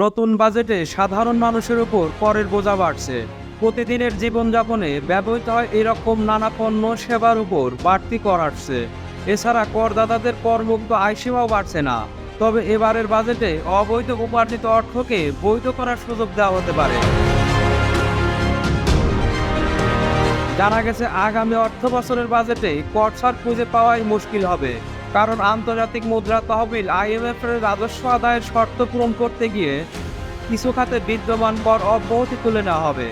নতুন বাজেটে সাধারণ মানুষের উপর করের বোঝা বাড়ছে। প্রতিদিনের জীবনযাপনে ব্যবহৃত হয় এরকম নানা পণ্য সেবার উপর বাড়তি কর আসছে। এছাড়া করদাতাদের করমুক্ত আয়সীমাও বাড়ছে না। তবে এবারের বাজেটে অবৈধ উপার্জিত অর্থকে বৈধ করার সুযোগ দেওয়া হতে পারে। জানা গেছে আগামী অর্থ বছরের বাজেটে কর ছাড় খুঁজে পাওয়াই মুশকিল হবে, কারণ আন্তর্জাতিক মুদ্রা তহবিল IMF এর রাজস্ব আদায়ের শর্ত পূরণ করতে গিয়ে কিছু খাতে বিদ্যমান কর অব্যাহতি তুলে নেওয়া হবে।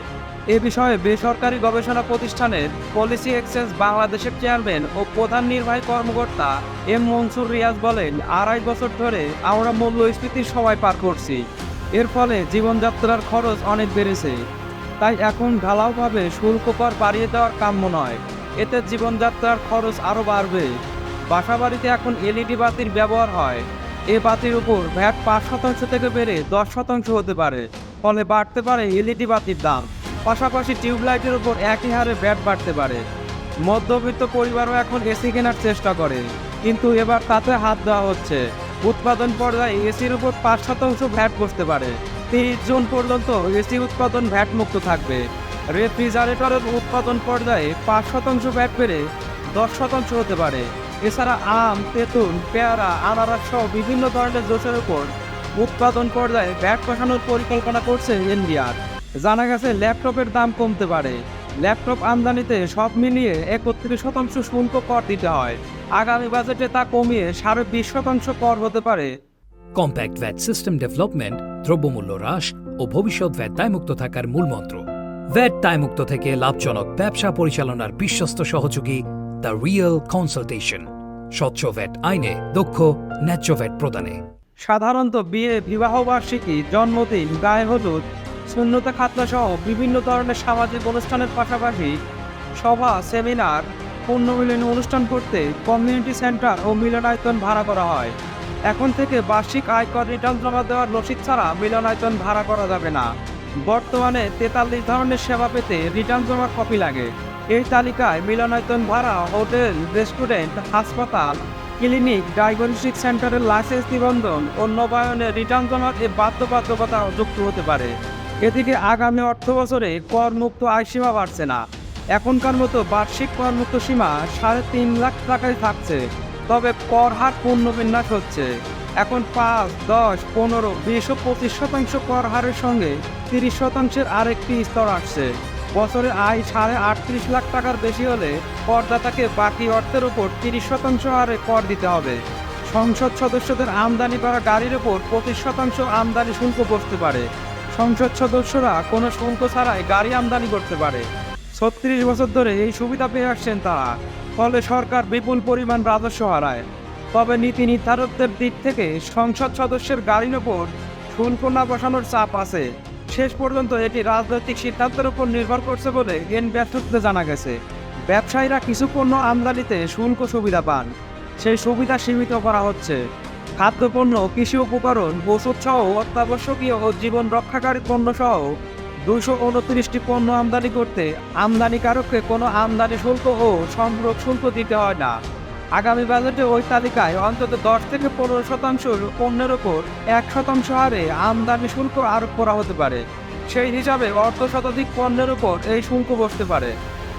এ বিষয়ে বেসরকারি গবেষণা প্রতিষ্ঠানের পলিসি এক্সচেঞ্জ বাংলাদেশের চেয়ারম্যান ও প্রধান নির্বাহী কর্মকর্তা M মনসুর রিয়াজ বলেন, 2.5 বছর ধরে আমরা মূল্যস্ফীতির সময় পার করছি। এর ফলে জীবনযাত্রার খরচ অনেক বেড়েছে। তাই এখন ঢালাওভাবে শুল্ক কর বাড়িয়ে দেওয়ার কাম্য নয়। এতে জীবনযাত্রার খরচ আরও বাড়বে। বাসাবাড়িতে এখন LED বাতির ব্যবহার হয়। এ বাতির উপর ভ্যাট 5% থেকে বেড়ে 10% হতে পারে। ফলে বাড়তে পারে LED বাতির দাম। পাশাপাশি টিউবলাইটের উপর একই হারে ভ্যাট বাড়তে পারে। মধ্যবিত্ত পরিবারও এখন এসি কেনার চেষ্টা করে, কিন্তু এবার তাতে হাত দেওয়া হচ্ছে। উৎপাদন পর্যায়ে এসির উপর 5% ভ্যাট বসতে পারে। 30 জুন পর্যন্ত এসি উৎপাদন ভ্যাট মুক্ত থাকবে। রেফ্রিজারেটরের উৎপাদন পর্যায়ে 5% ভ্যাট বেড়ে 10% হতে পারে। এছাড়া আম, তেঁতুল, পেয়ারা, আনারস সহ বিভিন্ন ধরনের জোসের উপর উৎপাদন পর্যায়ে ভ্যাট বসানোর পরিকল্পনা করছে এনবিআর। জানা গেছে ল্যাপটপের দাম কমতে পারে। ল্যাপটপ আমদানিতে সব মিলিয়ে 31% শুল্ক কর দিতে হয়। আগামী বাজেটে তা কমিয়ে 20.5% কর হতে পারে। কম্প্যাক্ট ভ্যাট সিস্টেম ডেভেলপমেন্ট, দ্রব্যমূল্য হ্রাস ও ভবিষ্যৎ ভ্যাট দায়মুক্ত থাকার মূলমন্ত্র। ভ্যাট দায়মুক্ত থেকে লাভজনক ব্যবসা পরিচালনার বিশ্বস্ত সহযোগী দ্য রিয়েল কনসালটেশন। স্বচ্ছ ভ্যাট আইনে দক্ষ ন্যায্য ভ্যাট প্রদানে। সাধারণত বিয়ে, বিবাহবার্ষিকী, জন্মদিন, গায়ে হলুদ, শূন্যতা খাতনা সহ বিভিন্ন ধরনের সামাজিক অনুষ্ঠানের পাশাপাশি সভা, সেমিনার, পুণ্যমিলনী অনুষ্ঠান করতে কমিউনিটি সেন্টার ও মিলনায়তন ভাড়া করা হয়। এখন থেকে বার্ষিক আয়কর রিটার্ন জমা দেওয়ার রসিদ ছাড়া মিলনায়তন ভাড়া করা যাবে না। বর্তমানে 43 ধরনের সেবা পেতে রিটার্ন জমার কপি লাগে। এই তালিকায় মিলনায়তন ভাড়া, হোটেল, রেস্টুরেন্ট, হাসপাতাল, ক্লিনিক, ডায়াগনস্টিক সেন্টারের লাইসেন্স নিবন্ধন ও নবায়নে রিটার্ন জমার বাধ্যবাধকতা যুক্ত হতে পারে। এদিকে আগামী অর্থ বছরে করমুক্ত আয়সীমা বাড়ছে না। এখনকার মতো বার্ষিক করমুক্ত সীমা 3.5 লাখ টাকায় থাকছে। তবে কর হার পুনর্বিন্যাস হচ্ছে। এখন 5, 10, 15, 20 ও 25% কর হারের সঙ্গে 30% আরেকটি স্তর আসছে। বছরে আয় 38.5 লাখ টাকার বেশি হলে করদাতাকে বাকি অর্থের উপর 30% হারে কর দিতে হবে। সংসদ সদস্যদের আমদানি করা গাড়ির উপর 25% আমদানি শুল্ক বসতে পারে। সংসদ সদস্যরা কোনো শুল্ক ছাড়াই গাড়ি আমদানি করতে পারে। 36 বছর ধরে এই সুবিধা পেয়ে আসছেন তারা। ফলে সরকার বিপুল পরিমাণ রাজস্ব হারায়। তবে নীতি নির্ধারকদের দিক থেকে সংসদ সদস্যের গাড়ির ওপর শুল্ক না বসানোর চাপ আছে। শেষ পর্যন্ত এটি রাজনৈতিক সিদ্ধান্তের উপর নির্ভর করছে বলে এনবিআর সূত্রে জানা গেছে। ব্যবসায়ীরা কিছু পণ্য আমদানিতে শুল্ক সুবিধা পান, সেই সুবিধা সীমিত করা হচ্ছে। খাদ্যপণ্য, কৃষি উপকরণ, ওষুধ সহ অত্যাবশ্যকীয় ও জীবন রক্ষাকারী পণ্য সহ 229টি পণ্য আমদানি করতে আমদানিকারককে কোনো আমদানি শুল্ক ও সংগ্রহ শুল্ক দিতে হয় না। আগামী বাজেটে ওই তালিকায় অন্তত 10 থেকে 15% পণ্যের ওপর 1% হারে আমদানি শুল্ক আরোপ করা হতে পারে। সেই হিসাবে অর্ধশতাধিক পণ্যের ওপর এই শুল্ক বসতে পারে।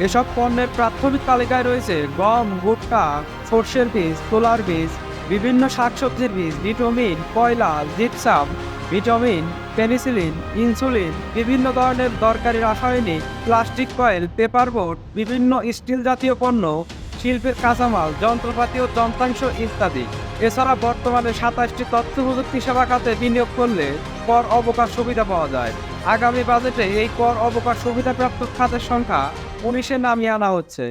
এসব পণ্যের প্রাথমিক তালিকায় রয়েছে গম, ভুট্টা, সর্ষের বীজ, তুলার বীজ, বিভিন্ন শাকসবজির বীজ, ভিটামিন, কয়লা, জিপসাম, ভিটামিন, পেনিসিলিন, ইনসুলিন, বিভিন্ন ধরনের দরকারি রাসায়নিক, প্লাস্টিক কয়েল, পেপারবোর্ড, বিভিন্ন স্টিল জাতীয় পণ্য, শিল্পের কাঁচামাল, যন্ত্রপাতি ও যন্ত্রাংশ ইত্যাদি। এছাড়া বর্তমানে 27টি তথ্য প্রযুক্তি সেবা খাতে বিনিয়োগ করলে কর অবকাশ সুবিধা পাওয়া যায়। আগামী বাজেটে এই কর অবকাশ সুবিধাপ্রাপ্ত খাতের সংখ্যা 19-এ নামিয়ে আনা হচ্ছে।